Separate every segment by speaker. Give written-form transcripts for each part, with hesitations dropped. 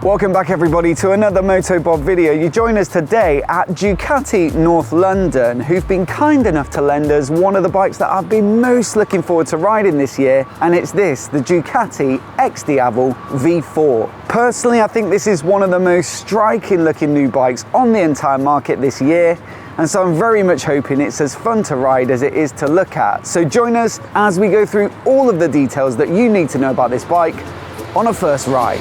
Speaker 1: Welcome back everybody to another MOTOBOB video. You join us today at Ducati North London, who've been kind enough to lend us one of the bikes that I've been most looking forward to riding this year, and it's this, the Ducati XDiavel V4. Personally, I think this is one of the most striking looking new bikes on the entire market this year, and so I'm very much hoping it's as fun to ride as it is to look at. So join us as we go through all of the details that you need to know about this bike on a first ride.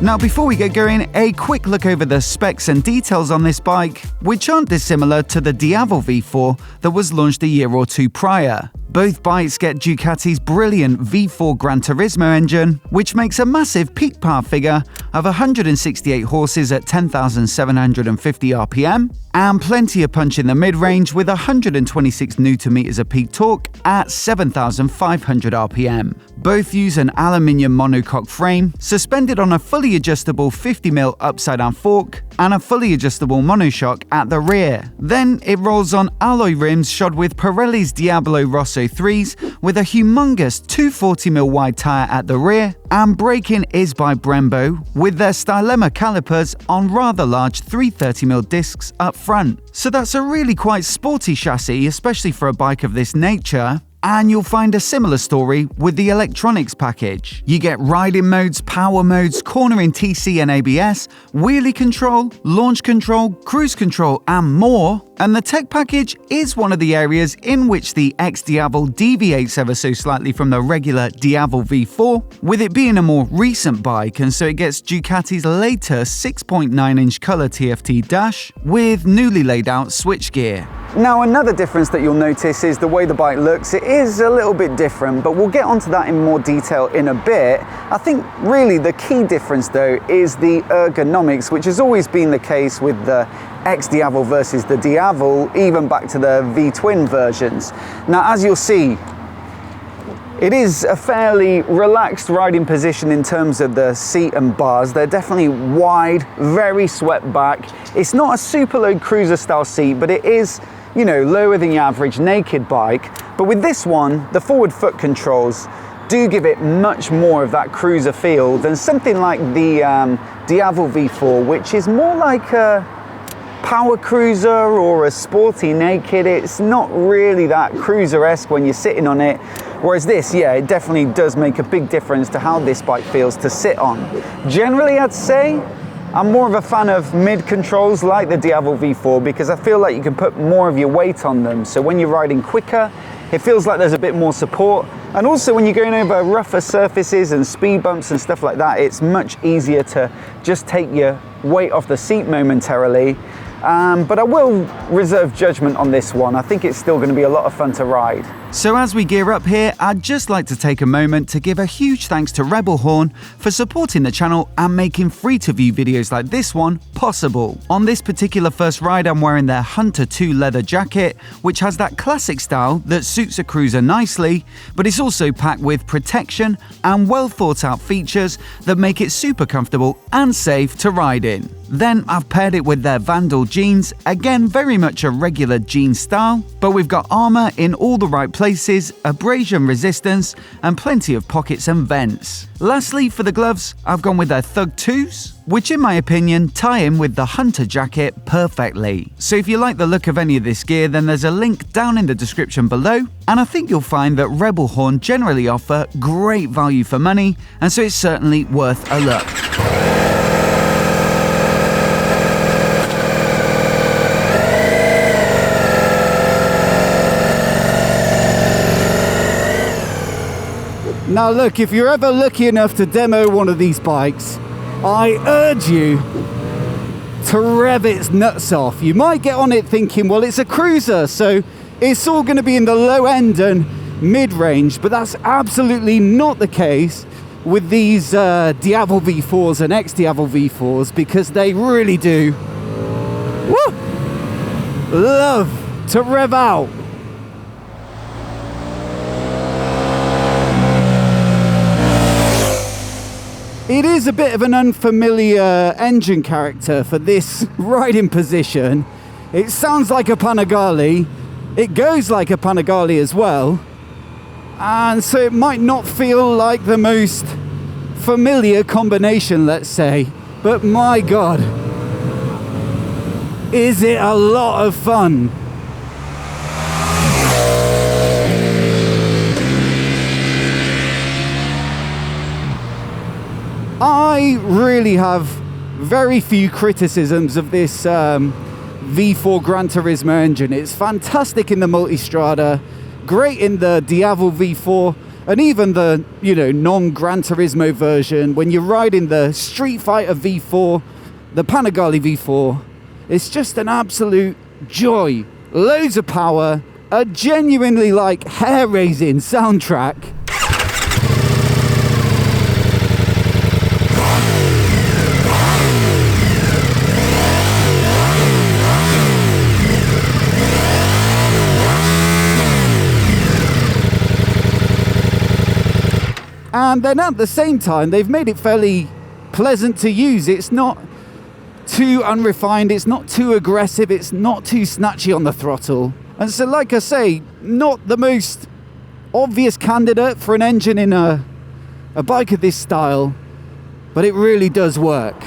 Speaker 1: Now before we get going, a quick look over the specs and details on this bike, which aren't dissimilar to the Diavel V4 that was launched a year or two prior. Both bikes get Ducati's brilliant V4 Gran Turismo engine, which makes a massive peak power figure of 168 horses at 10,750 RPM, and plenty of punch in the mid-range with 126 Nm of peak torque at 7,500 RPM. Both use an aluminium monocoque frame, suspended on a fully adjustable 50mm upside-down fork, and a fully adjustable monoshock at the rear. Then it rolls on alloy rims shod with Pirelli's Diablo Rosso 3s with a humongous 240mm wide tyre at the rear, and braking is by Brembo with their Stylema calipers on rather large 330mm discs up front. So that's a really quite sporty chassis, especially for a bike of this nature. And you'll find a similar story with the electronics package. You get riding modes, power modes, cornering TC and ABS, wheelie control, launch control, cruise control, and more. And the tech package is one of the areas in which the XDiavel deviates ever so slightly from the regular Diavel V4, with it being a more recent bike, and so it gets Ducati's later 6.9-inch colour TFT dash with newly laid out switchgear. Now another difference that you'll notice is the way the bike looks. It is a little bit different, but we'll get onto that in more detail in a bit. I think really the key difference though is the ergonomics, which has always been the case with the XDiavel versus the Diavel, even back to the V-twin versions. Now as you'll see, it is a fairly relaxed riding position in terms of the seat and bars. They're definitely wide, very swept back. It's not a super low cruiser style seat, but it is, you know, lower than your average naked bike. But with this one, the forward foot controls do give it much more of that cruiser feel than something like the Diavel V4, which is more like a power cruiser or a sporty naked. It's not really that cruiser-esque when you're sitting on it. Whereas this, yeah, it definitely does make a big difference to how this bike feels to sit on. Generally, I'd say I'm more of a fan of mid controls like the Diavel V4 because I feel like you can put more of your weight on them. So when you're riding quicker, it feels like there's a bit more support. And also when you're going over rougher surfaces and speed bumps and stuff like that, it's much easier to just take your weight off the seat momentarily. But I will reserve judgment on this one. I think it's still going to be a lot of fun to ride. So as we gear up here, I'd just like to take a moment to give a huge thanks to REBELHORN for supporting the channel and making free-to-view videos like this one possible. On this particular first ride, I'm wearing their Hunter 2 leather jacket, which has that classic style that suits a cruiser nicely, but it's also packed with protection and well thought out features that make it super comfortable and safe to ride in. Then I've paired it with their VANDAL jeans, again very much a regular jean style, but we've got armour in all the right places, abrasion resistance, and plenty of pockets and vents. Lastly, for the gloves, I've gone with their Thug 2s, which in my opinion tie in with the Hunter jacket perfectly. So if you like the look of any of this gear, then there's a link down in the description below, and I think you'll find that REBELHORN generally offer great value for money, and so it's certainly worth a look. Now look, if you're ever lucky enough to demo one of these bikes, I urge you to rev its nuts off. You might get on it thinking, well, it's a cruiser, so it's all going to be in the low end and mid-range, but that's absolutely not the case with these Diavel V4s and XDiavel V4s, because they really do love to rev out. It is a bit of an unfamiliar engine character for this riding position. It sounds like a Panigale. It goes like a Panigale as well. And so it might not feel like the most familiar combination, let's say. But my God, is it a lot of fun. I really have very few criticisms of this V4 Gran Turismo engine. It's fantastic in the Multistrada, great in the Diavel V4, and even the, you know, non-Gran Turismo version. When you're riding the Street Fighter V4, the Panigale V4, it's just an absolute joy. Loads of power, a genuinely like hair-raising soundtrack. And then at the same time, they've made it fairly pleasant to use. It's not too unrefined, it's not too aggressive, it's not too snatchy on the throttle. And so, like I say, not the most obvious candidate for an engine in a bike of this style, but it really does work.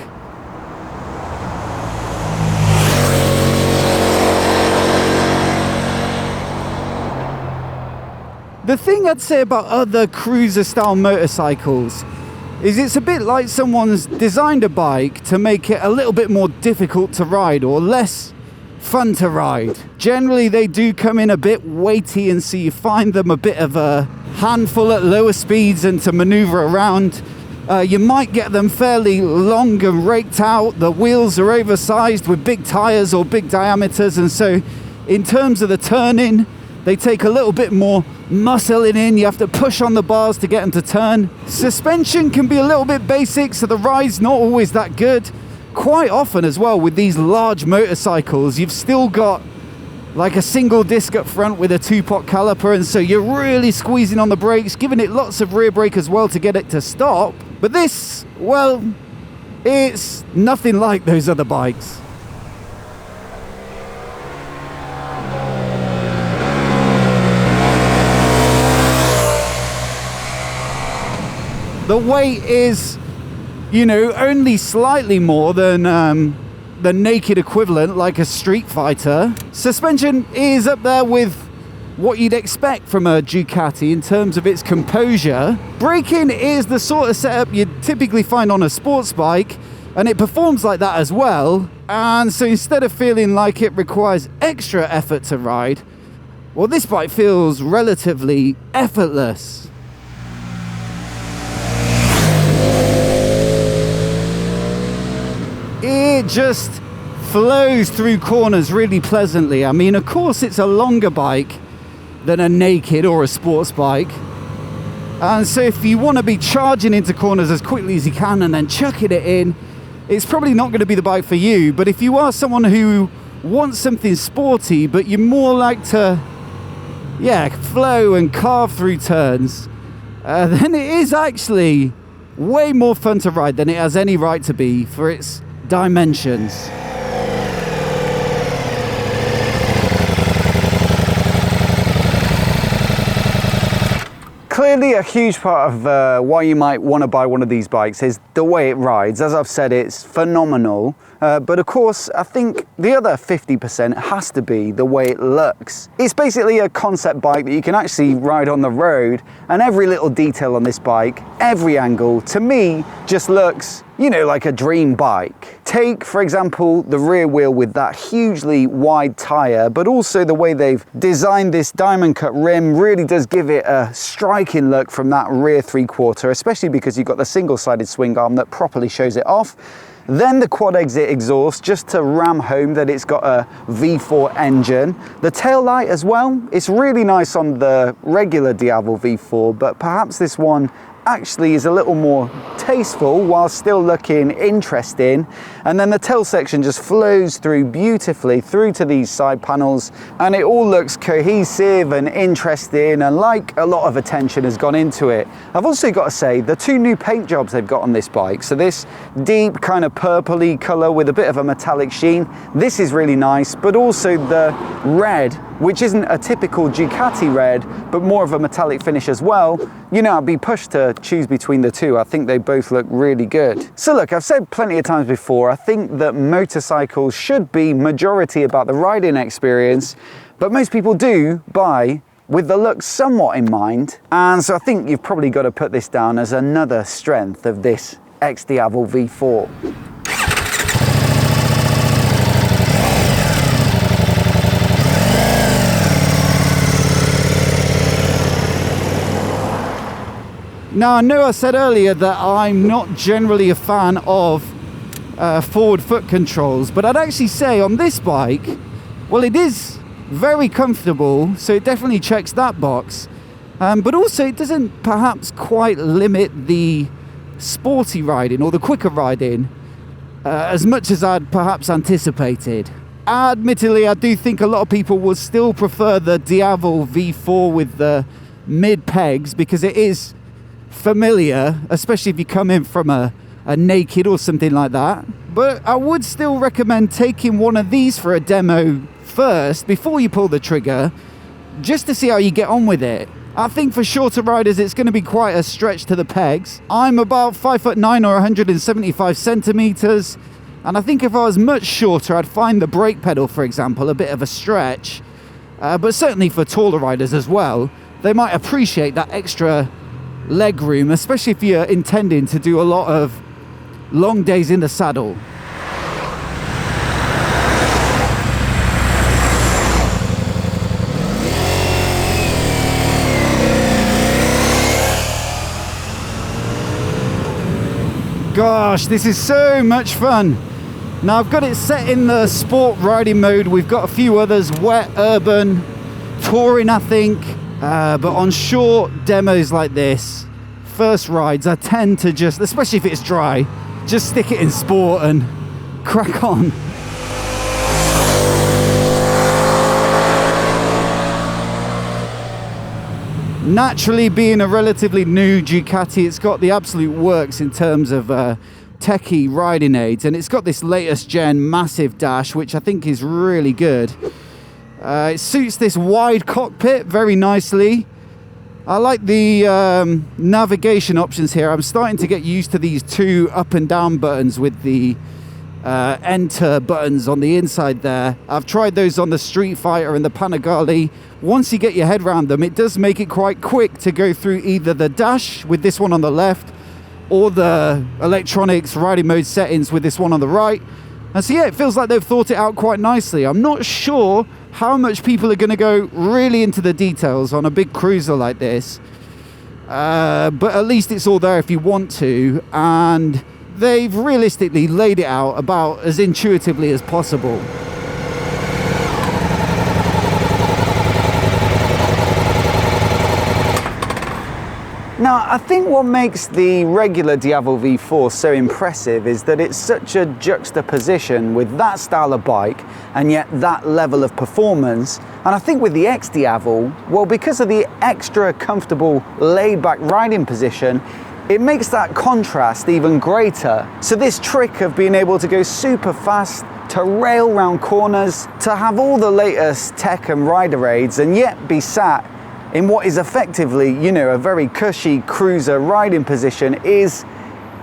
Speaker 1: The thing I'd say about other cruiser-style motorcycles is it's a bit like someone's designed a bike to make it a little bit more difficult to ride or less fun to ride. Generally, they do come in a bit weighty, and so you find them a bit of a handful at lower speeds and to maneuver around. You might get them fairly long and raked out. The wheels are oversized with big tires or big diameters, and so in terms of the turning, they take a little bit more muscling in. You have to push on the bars to get them to turn. Suspension can be a little bit basic, so the ride's not always that good. Quite often as well with these large motorcycles, you've still got like a single disc up front with a 2-pot caliper, and so you're really squeezing on the brakes, giving it lots of rear brake as well to get it to stop. But this, well, it's nothing like those other bikes. The weight is, you know, only slightly more than the naked equivalent, like a Street Fighter. Suspension is up there with what you'd expect from a Ducati in terms of its composure. Braking is the sort of setup you'd typically find on a sports bike, and it performs like that as well. And so instead of feeling like it requires extra effort to ride, well, this bike feels relatively effortless. It just flows through corners really pleasantly. I mean, of course, it's a longer bike than a naked or a sports bike. And so if you want to be charging into corners as quickly as you can and then chucking it in, it's probably not going to be the bike for you. But if you are someone who wants something sporty, but you're more like to, flow and carve through turns, then it is actually way more fun to ride than it has any right to be for its dimensions. Clearly a huge part of why you might want to buy one of these bikes is the way it rides. As I've said, it's phenomenal. But of course, I think the other 50% has to be the way it looks. It's basically a concept bike that you can actually ride on the road, and every little detail on this bike, every angle, to me, just looks, you know, like a dream bike. Take, for example, the rear wheel with that hugely wide tire, but also the way they've designed this diamond cut rim really does give it a striking look from that rear 3/4, especially because you've got the single-sided swing arm that properly shows it off. Then the quad exit exhaust, just to ram home that it's got a V4 engine. The tail light as well, it's really nice on the regular Diavel V4, but perhaps this one actually is a little more tasteful while still looking interesting. And then the tail section just flows through beautifully through to these side panels, and it all looks cohesive and interesting, and like a lot of attention has gone into it. I've also got to say, the two new paint jobs they've got on this bike, so this deep kind of purpley color with a bit of a metallic sheen, this is really nice, but also the red, which isn't a typical Ducati red, but more of a metallic finish as well. You know, I'd be pushed to choose between the two. I think they both look really good. So look, I've said plenty of times before, I think that motorcycles should be majority about the riding experience, but most people do buy with the look somewhat in mind. And so I think you've probably got to put this down as another strength of this XDiavel V4. Now, I know I said earlier that I'm not generally a fan of forward foot controls, but I'd actually say on this bike, well, it is very comfortable, so it definitely checks that box, but also it doesn't perhaps quite limit the sporty riding or the quicker riding as much as I'd perhaps anticipated. Admittedly, I do think a lot of people will still prefer the Diavel V4 with the mid pegs because it is familiar, especially if you come in from a naked or something like that. But I would still recommend taking one of these for a demo first before you pull the trigger, just to see how you get on with it. I think for shorter riders it's going to be quite a stretch to the pegs. I'm about 5'9" or 175 centimeters, and I think if I was much shorter I'd find the brake pedal, for example, a bit of a stretch, but certainly for taller riders as well, they might appreciate that extra leg room, especially if you're intending to do a lot of long days in the saddle. Gosh, this is so much fun. Now I've got it set in the sport riding mode. We've got a few others, wet, urban, touring I think. But on short demos like this, first rides, I tend to just, especially if it's dry, just stick it in sport and crack on. Naturally, being a relatively new Ducati, it's got the absolute works in terms of techie riding aids, and it's got this latest gen massive dash, which I think is really good. It suits this wide cockpit very nicely. I like the navigation options here. I'm starting to get used to these two up and down buttons with the enter buttons on the inside there. I've tried those on the Street Fighter and the Panigale. Once you get your head around them, it does make it quite quick to go through either the dash with this one on the left or the electronics riding mode settings with this one on the right. And so yeah, it feels like they've thought it out quite nicely. I'm not sure how much people are going to go really into the details on a big cruiser like this, but at least it's all there if you want to, and they've realistically laid it out about as intuitively as possible. Now, I think what makes the regular Diavel V4 so impressive is that it's such a juxtaposition with that style of bike and yet that level of performance. And I think with the XDiavel, well, because of the extra comfortable laid-back riding position, it makes that contrast even greater. So this trick of being able to go super fast, to rail round corners, to have all the latest tech and rider aids and yet be sat in what is effectively, you know, a very cushy cruiser riding position is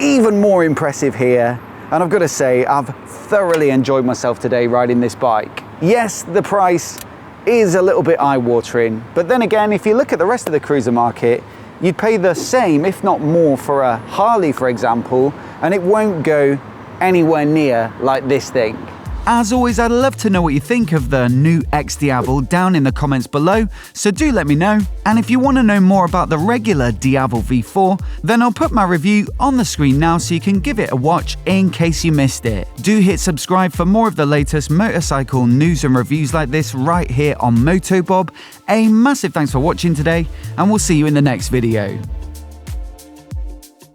Speaker 1: even more impressive here. And I've got to say, I've thoroughly enjoyed myself today riding this bike. Yes, the price is a little bit eye-watering, but then again, if you look at the rest of the cruiser market, you'd pay the same, if not more, for a Harley, for example, and it won't go anywhere near like this thing. As always, I'd love to know what you think of the new XDiavel down in the comments below, so do let me know. And if you want to know more about the regular Diavel V4, then I'll put my review on the screen now so you can give it a watch in case you missed it. Do hit subscribe for more of the latest motorcycle news and reviews like this right here on MOTOBOB. A massive thanks for watching today, and we'll see you in the next video.